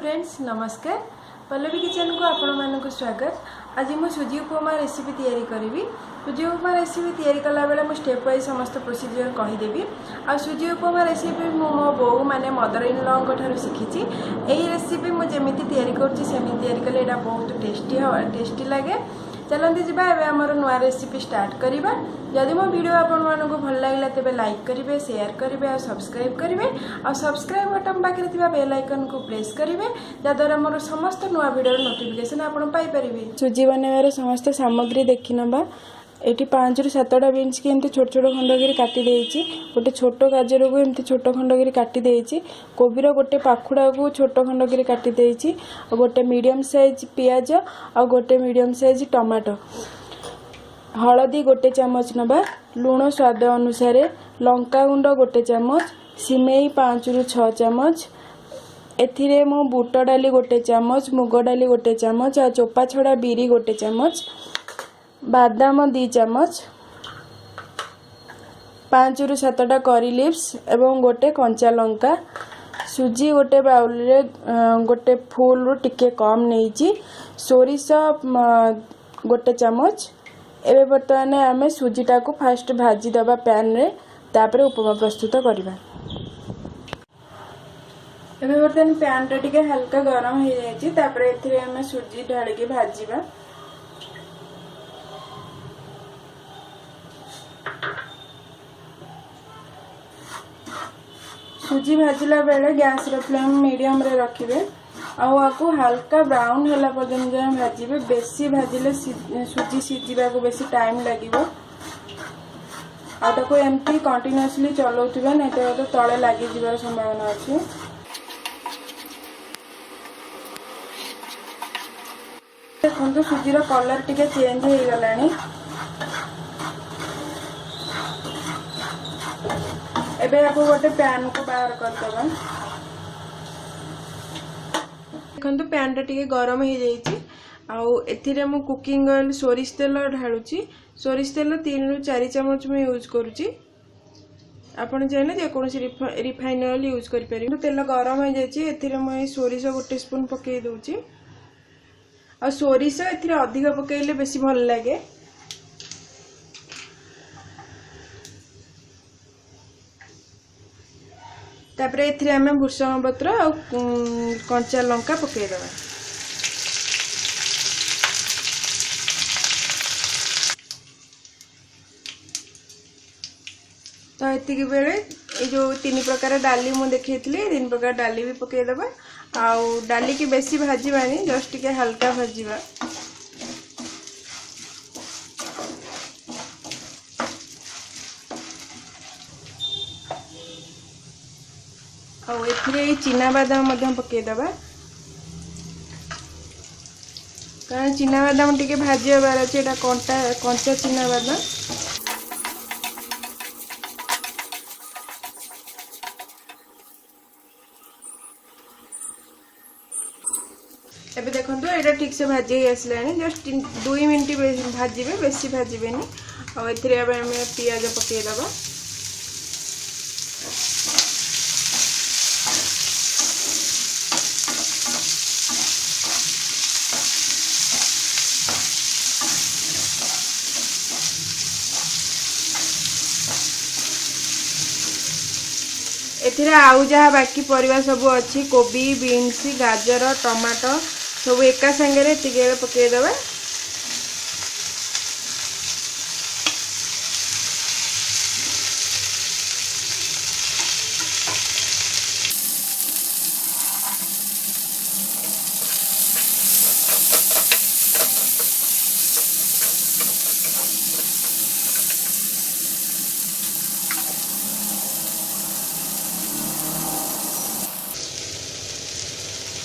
Friends नमस्कार Pallavi kitchen को आपण मानक स्वागत। आज मु सुजी उपमा रेसिपी तैयारी करी। सुजी उपमा रेसिपी तैयारी कला बेले मु स्टेप वाइज समस्त प्रोसीजर कहीदेवी। आ सुजी उपमा रेसिपी मो बो माने मदर इन लॉ ठार शिखी। यही रेसिपी मुझे तैयारी करें कले बहुत टेस्टी लगे। चलते जी आमर नुआ रेसिपी स्टार्ट करवा। जदि मो वीडियो आपण मानक भल लगे तेज लाइक करेंगे, शेयर करेंगे और सब्सक्राइब करेंगे। और सब्सक्राइब बटन पाखे बेल आइकन को प्रेस करेंगे जद्वारा मोर समस्त नुआ वीडियो नोटिफिकेशन आपण पाइपर। सुजी बनवार समस्त सामग्री देखी नवा। ये 5 ରୁ 7टा बीन्स की एमती छोट छोट खंड कर काटी देइछि। गोटे छोट गाजर को एमती छोट खंड कर काटी देइछि। कोबीर गोटे पाखुड़ा को छोट खंड कर काटी देइछि। और गोटे मीडियम साइज पियाज और गोटे मीडियम साइज टमाटो। हलदी गोटे चामच नबा, लुण स्वाद अनुसार, लंका गुंड गोटे चामच, सिमेई 5 ରୁ 6 चामच। एथिरे मो बुट डाली गोटे चामच, मुग डाली गोटे चामच और चोपा छड़ा बिरी गोटे चामच, बादाम 2 चामच, 5 ରୁ 7टा करी लिव्स एवं गोटे कंचा लंका। सुजी गोटे बाउल रे गोटे फुल रू टिके कम नहीं। सोरिष गोटे चामच। एबे बर्तमान आमे सुजीटा को फास्ट भाजी दबा पैन रे, तापरे उपमा प्रस्तुत करबा। एबे बर्तमान पैन रे टिके हल्का गरम हो जायछि, तापरे एथिरे आमे सुजी ढाली के भाजीबा। सुजी भाजिला बेले गैस रो फ्लेम मीडियम रे रखिबे। आपको हल्का ब्राउन होला पर्यंत भाजिबे। बेसी भाजिले सुजी सिझिबा को बेसी टाइम लागिबो। आको एमती कंटिन्यूअसली चलाउथिबे, नै तो तळे लागि जिबार संभावना अछि। देखो सुजीर कलर टिके चेंज हो गलानी। एबे आपको गोटे पैन को बाहर करदबा। देखो पैन टा टिके गरम हो जाइछि। आउ एथिरे मु कुकिंग ऑयल सोरिष तेल ढालुची। सोरिष तेल 3 ରୁ 4 चामच में यूज करूची। आपण चाहे जे कोनोसी रिफाइन ऑयल यूज करि परिबे। तेल गरम हो जाइछि, एथिरे मु सोरिष गोटे स्पून पके दोची। आ सोरिष एथिरे अधिक पकेइले बेसी भल लागे। तापरे एथिरे आमे भुसंग पत्र और कंचा लंका पके देबा। तो एतिकी बेले ए जो 3 प्रकार डाली मु देखैतली 3 प्रकार डाली भी पके देबा। आउ डाली की बेसी भाजीबानी, जस्ट के हल्का भाजीबा। और एथिरे चीना बादाम मध्यम पके दबा, कारण चीना बादाम टिके भाजी बार अच्छे। एटा कंचा चीना बादाम। एबे देखंतु एटा ठीक से भाजी आसलानी। जस्ट 2 मिनिट भाजीबे, बेसी भाजीबेनी। और एथिरे अब हम पियाज पके दबा। एथिरे आउ जहा बाकी परिवा सब अच्छी, कोबी, बीन्स, गाजर, टमाटो सब एका संगे टिके पके देबा।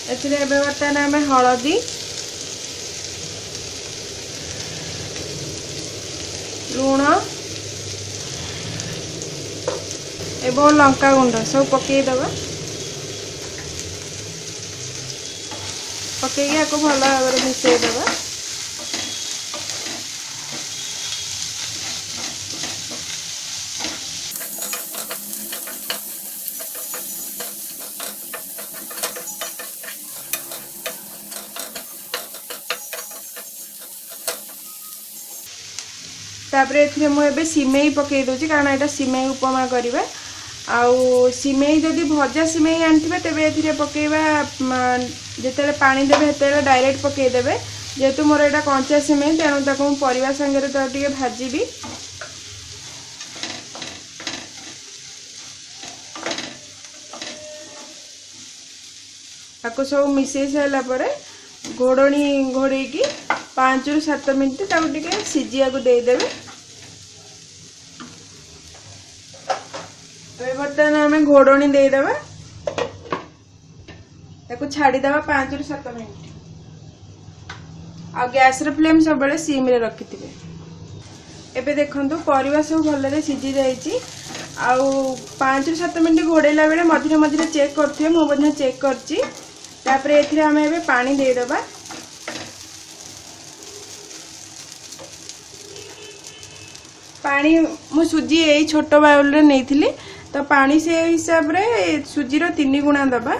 एथिरे बर्तमान आमे हलदी, लुण एवं लंका गुंड सब पके दबा। पके को भल भाव मिसई दबा। तापर एथिरे मु एबे सिमेई पकई दोची कारण एटा सिमेई उपमा करबा आउ सिमेई जदि भजा सिमेई आनथिबे तेबे एथिरे पकेबा जेतेले पानी देबे हेतेले डायरेक्ट पकई देबे जेतु मोर एटा कंचा सिमेई तेणु ताको परिवा संगे तो टिके भाजीबी ताको सब मिसई सारा पर घोड़नी घोड़े की 5 ରୁ 7 मिनट ताको टिके सिजिया को दे देबे। बर्तमान आम घोड़नी देदेबा ताको छाड़ी देबा 5 ରୁ 7 मिनट आ गैस रे फ्लेम सब बेले सिम रे रखि थिबे। एबे देखंतु परिवा सब भले रे सिजी जाईची आउ 5 ରୁ 7 मिनट घोड़ेला बेले मझिरे मझिरे चेक करथिबे मो बढिया चेक करची। तापर एथिरे आम एबे पानी दे देबा पानी मु सुजी एई छोट बाउल रे नेइथिली तो पानी से हिसाब रे सुजी रो 3 गुणा दबा।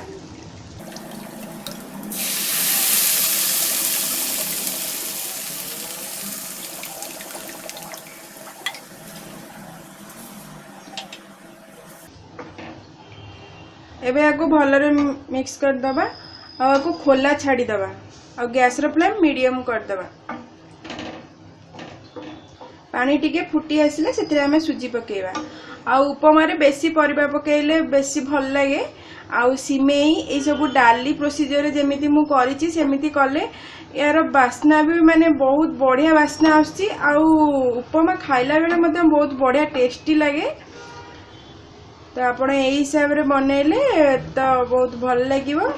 एबे आको भलरे मिक्स कर दबा आ आको खोला छाड़ी दबा आ गैस रो फ्लेम मीडियम कर दबा। पानी टिके फुटी आसिले सेतिरे हमें सुजी पकेबा आ उपमा रे बेसी परिबा पकेइले बेसी भल लागे आ सिमेई ए सब डाली प्रोसीजर रे जेमिति मु करिछि सेमिति कले यार बास्ना भी माने बहुत बढ़िया बास्ना आछि आ उपमा खाइला बेले मते बहुत बढ़िया टेस्टी लागे। तो आपण ए हिसाब रे बनेले तो बहुत भल लागिवो।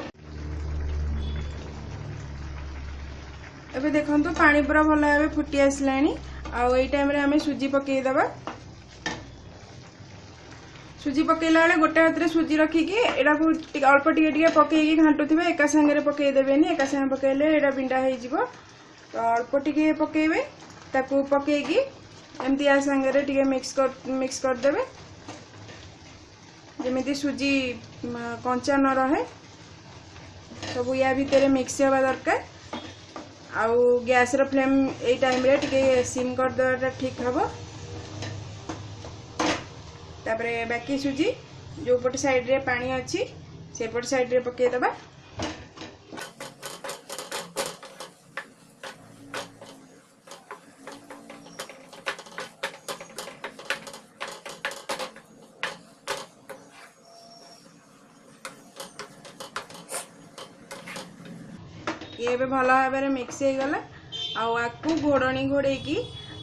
एबे देखंतु पानी पूरा भल भाबे फुटी आसलानी आउ एई टाइम रे हमें सुजी पकई दबा। सुजी पकेला बेले गोटे हाथ रे सुजी रखिकी एटा को अल्प टिके टिके पकेई घांटुथिबे एका संगे रे पकेई देबेनी एका संगे पकेले एटा बिंडा हे जिवो तो अल्प टिके पकेइबे ताकू पकेईकी एमती आ संगे रे टिके मिक्स कर देबे जेमिति सुजी कंचा न रहे सब या भीतर मिक्स होबा दरकार। आउ गैस रो फ्लेम ए टाइम रे टिके सिम कर देवाटा ठीक हबो। तापरे बाकी सुजी जो पट साइड रे पानी अछि से पट साइड रे पके दबा। ये भल भाव में मिक्स हो गला आकु घोड़नी घोड़े की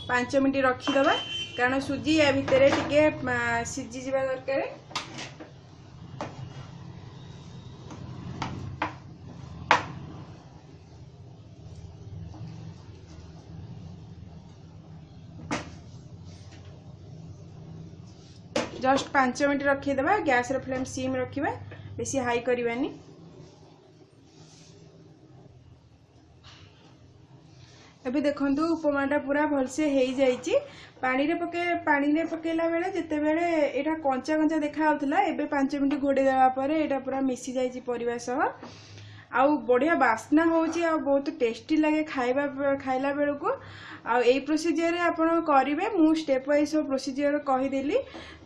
5 मिनट रखीदबा कारण सुजी या भितर टिके सिझी जावा दरकार। जस्ट 5 मिनट रखीदबा गैस रे फ्लेम सिम रखिबा बेसी हाई करबानी। अभी देखंतु उपमाटा पूरा भलसे हेई जाइची पानी रे पकेला बेले जते बेले एटा कंचा कंचा देखा होतला एबे 5 मिनट घोड़े देवा परे एटा पूरा मिसी जाइची परिवा सह आउ बढ़िया बास्ना होची आ बहुत टेस्टी लागे खाइला बेल को आ एई प्रोसीजर रे आपण करिवे मु स्टेप वाइज प्रोसीजर कहि देली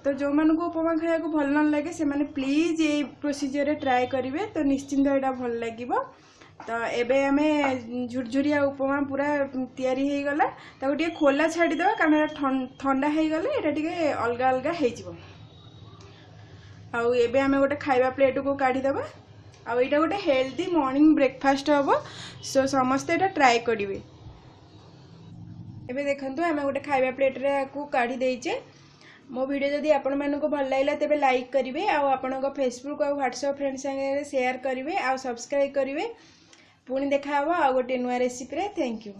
तो जो मन को उपमा खाया को भल न लागे से माने प्लीज एई प्रोसीजर रे ट्राई करिवे तो निश्चिंत एटा भल लागिवो। तो एबे हमें झुरझुरिया उपमा पूरा तैयारी हो गला ताको टिके खोला छाड़ी दबा कारण ठंडा हो गले एटा टिके अलग अलग हो जिवो। आउ एबे हमें गोटे खाइबा प्लेट को काढी दबा आउ एटा गोटे हेल्दी मॉर्निंग ब्रेकफास्ट हबो सो समस्त एटा ट्राई करिवे। एबे देखंतु हमें गोटे खाइबा प्लेट रे को काढी देइचे। मो वीडियो जदि आपण मानको भल लागला तेबे लाइक करिवे आउ आपनको फेसबुक और व्हाट्सएप फ्रेंड संगे शेयर करिवे आउ सब्सक्राइब करिवे। पुणी देखा आ गोटे नुआ रेसिपी रे। Thank you.